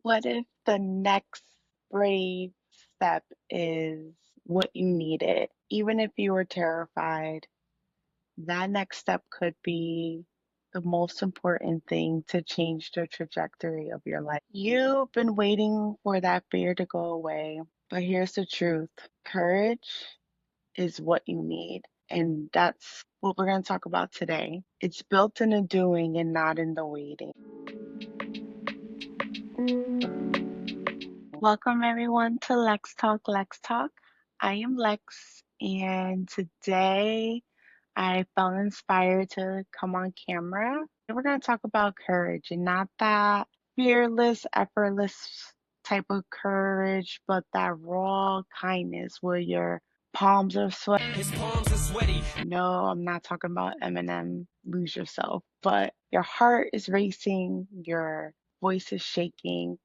What if the next brave step is what you needed? Even if you were terrified, that next step could be the most important thing to change the trajectory of your life. You've been waiting for that fear to go away, but here's the truth. Courage is what you need. And that's what we're going to talk about today. It's built in the doing and not in the waiting. Welcome everyone to Lex Talk, Lex Talk. I am Lex, and today I felt inspired to come on camera. And we're going to talk about courage and not that fearless, effortless type of courage, but that raw kindness where your palms are sweaty. His palms are sweaty. No, I'm not talking about Eminem, Lose Yourself, but your heart is racing, your voice is shaking,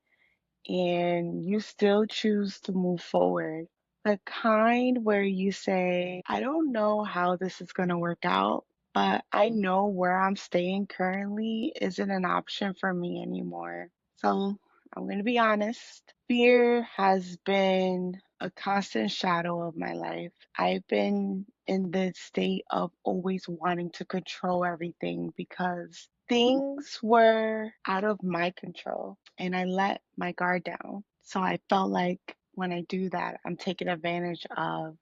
and you still choose to move forward. The kind where you say, I don't know how this is going to work out, but I know where I'm staying currently isn't an option for me anymore. So I'm going to be honest. Fear has been a constant shadow of my life. I've been in the state of always wanting to control everything because things were out of my control and I let my guard down. So I felt like when I do that, I'm taken advantage of.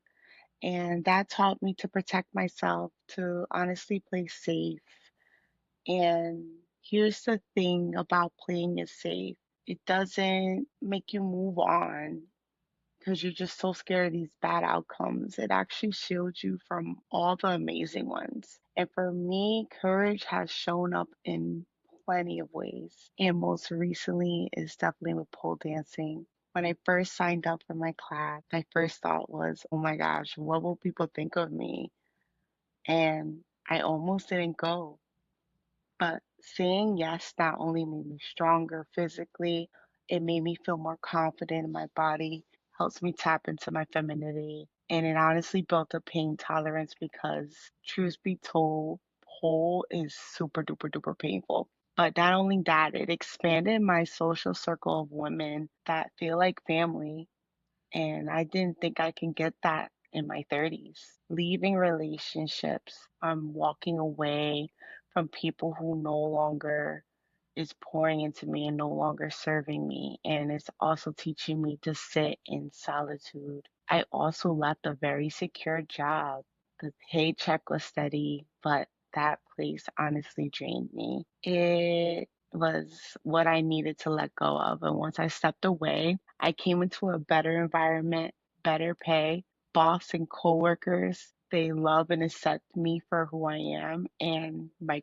And that taught me to protect myself, to honestly play safe. And here's the thing about playing it safe, it doesn't make you move on because you're just so scared of these bad outcomes. It actually shields you from all the amazing ones. And for me, courage has shown up in plenty of ways. And most recently is definitely with pole dancing. When I first signed up for my class, my first thought was, oh my gosh, what will people think of me? And I almost didn't go. But saying yes not only made me stronger physically, it made me feel more confident in my body, helps me tap into my femininity, and it honestly built a pain tolerance because, truth be told, pole is super duper duper painful. But not only that, it expanded my social circle of women that feel like family, and I didn't think I can get that in my 30s. Leaving relationships, walking away from people who no longer is pouring into me and no longer serving me. And it's also teaching me to sit in solitude. I also left a very secure job. The paycheck was steady, but that place honestly drained me. It was what I needed to let go of. And once I stepped away, I came into a better environment, better pay, boss and coworkers. They love and accept me for who I am and my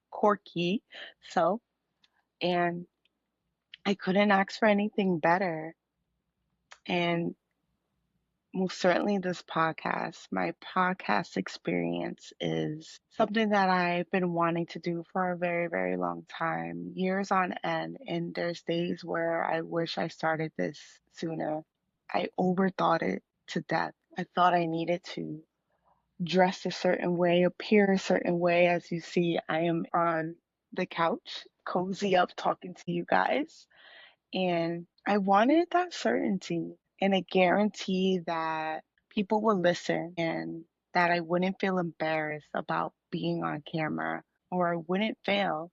quirky self. And I couldn't ask for anything better. And most certainly, my podcast experience is something that I've been wanting to do for a very, very long time, years on end. And there's days where I wish I started this sooner. I overthought it to death. I thought I needed to dress a certain way, appear a certain way. As you see, I am on the couch, cozy up, talking to you guys. And I wanted that certainty and a guarantee that people would listen and that I wouldn't feel embarrassed about being on camera or I wouldn't fail.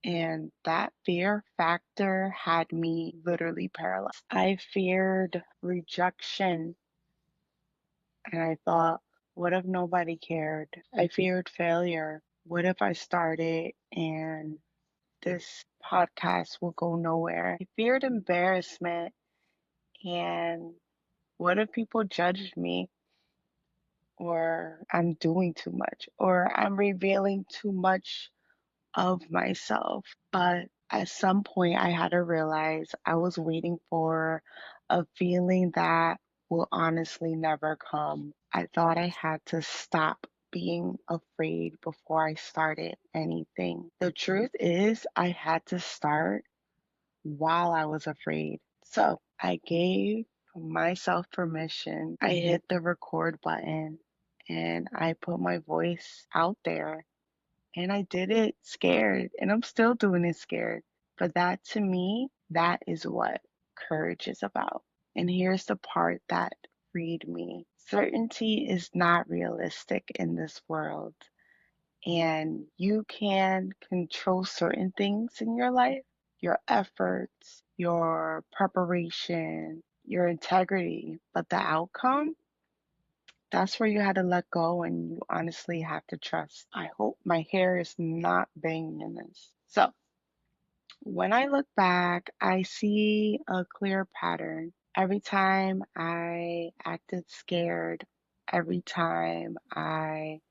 And that fear factor had me literally paralyzed. I feared rejection and I thought, what if nobody cared? I feared failure. What if I started and this podcast will go nowhere? I feared embarrassment. And what if people judged me, or I'm doing too much, or I'm revealing too much of myself? But at some point, I had to realize I was waiting for a feeling that will honestly never come. I thought I had to stop being afraid before I started anything. The truth is, I had to start while I was afraid. So I gave myself permission. I hit the record button and I put my voice out there. And I did it scared, and I'm still doing it scared. But that to me That is what courage is about. And here's the part that freed me. Certainty is not realistic in this world, and you can control certain things in your life, your efforts, your preparation, your integrity, but the outcome, that's where you had to let go and you honestly have to trust. I hope my hair is not banging in this. So, when I look back, I see a clear pattern. Every time I acted scared, every time I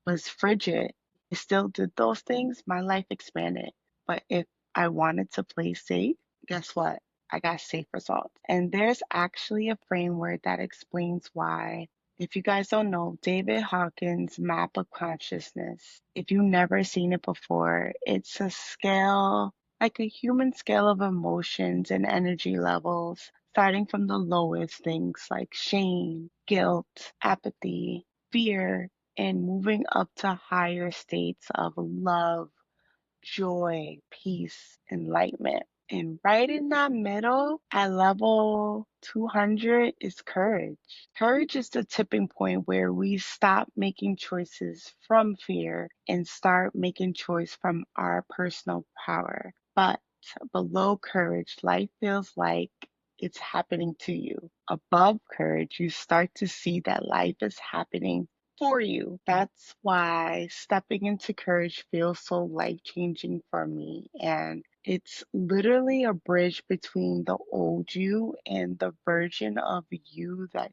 was frigid, I still did those things, my life expanded. But if I wanted to play safe, guess what? I got safe results. And there's actually a framework that explains why. If you guys don't know, David Hawkins' Map of Consciousness, if you've never seen it before, it's a scale, like a human scale of emotions and energy levels, starting from the lowest things like shame, guilt, apathy, fear, and moving up to higher states of love, joy, peace, enlightenment. And right in that middle, at level 200, is courage. Courage is the tipping point where we stop making choices from fear and start making choice from our personal power. But below courage, life feels like it's happening to you. Above courage, you start to see that life is happening for you. That's why stepping into courage feels so life changing for me. And it's literally a bridge between the old you and the version of you that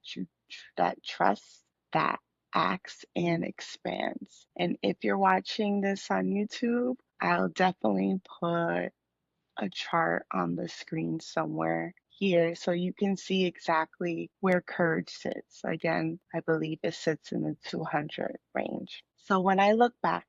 trusts, that acts and expands. And if you're watching this on YouTube, I'll definitely put a chart on the screen somewhere here so you can see exactly where courage sits. Again, I believe it sits in the 200 range. So when I look back,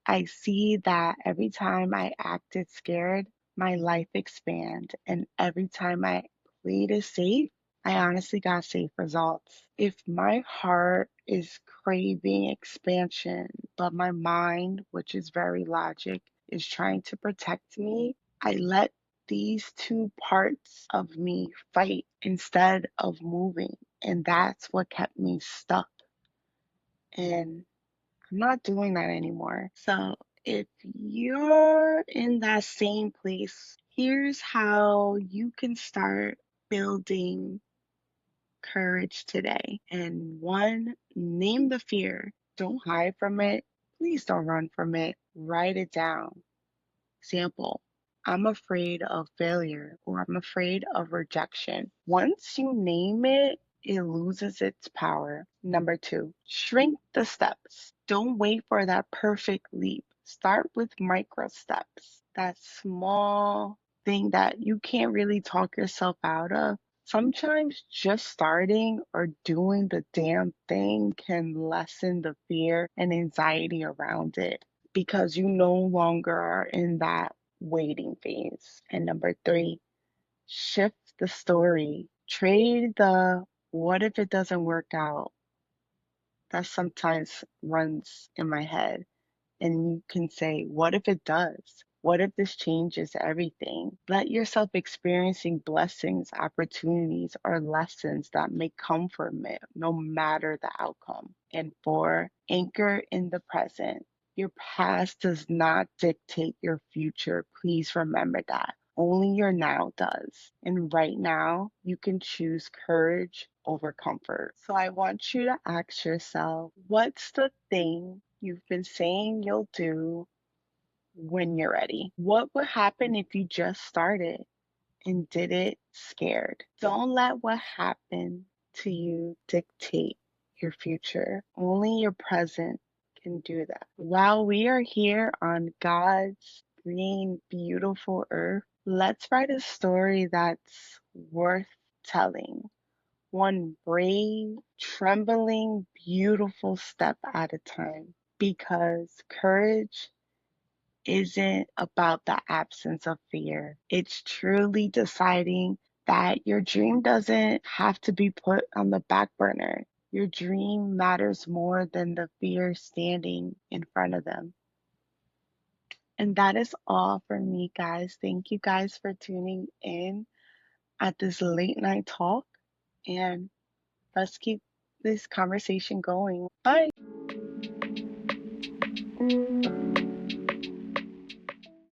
I see that every time I acted scared, my life expanded. And every time I played it safe, I honestly got safe results. If my heart is craving expansion, but my mind, which is very logic, is trying to protect me, I let these two parts of me fight instead of moving. And that's what kept me stuck. And I'm not doing that anymore. So if you're in that same place, here's how you can start building courage today. And one, name the fear. Don't hide from it. Please don't run from it. Write it down. Example, I'm afraid of failure or I'm afraid of rejection. Once you name it, it loses its power. Number two, shrink the steps. Don't wait for that perfect leap. Start with micro steps. That small thing that you can't really talk yourself out of. Sometimes just starting or doing the damn thing can lessen the fear and anxiety around it because you no longer are in that waiting phase. And number three, shift the story. Trade the what if it doesn't work out that sometimes runs in my head. And you can say, what if it does? What if this changes everything? Let yourself experiencing blessings, opportunities, or lessons that may come from it, no matter the outcome. And four, anchor in the present. Your past does not dictate your future. Please remember that. Only your now does. And right now, you can choose courage over comfort. So I want you to ask yourself, what's the thing you've been saying you'll do when you're ready? What would happen if you just started and did it scared? Don't let what happened to you dictate your future. Only your present can do that. While we are here on God's green, beautiful earth, let's write a story that's worth telling. One brave, trembling, beautiful step at a time. Because courage isn't about the absence of fear. It's truly deciding that your dream doesn't have to be put on the back burner. Your dream matters more than the fear standing in front of them. And that is all for me, guys. Thank you guys for tuning in at this late night talk. And let's keep this conversation going. Bye.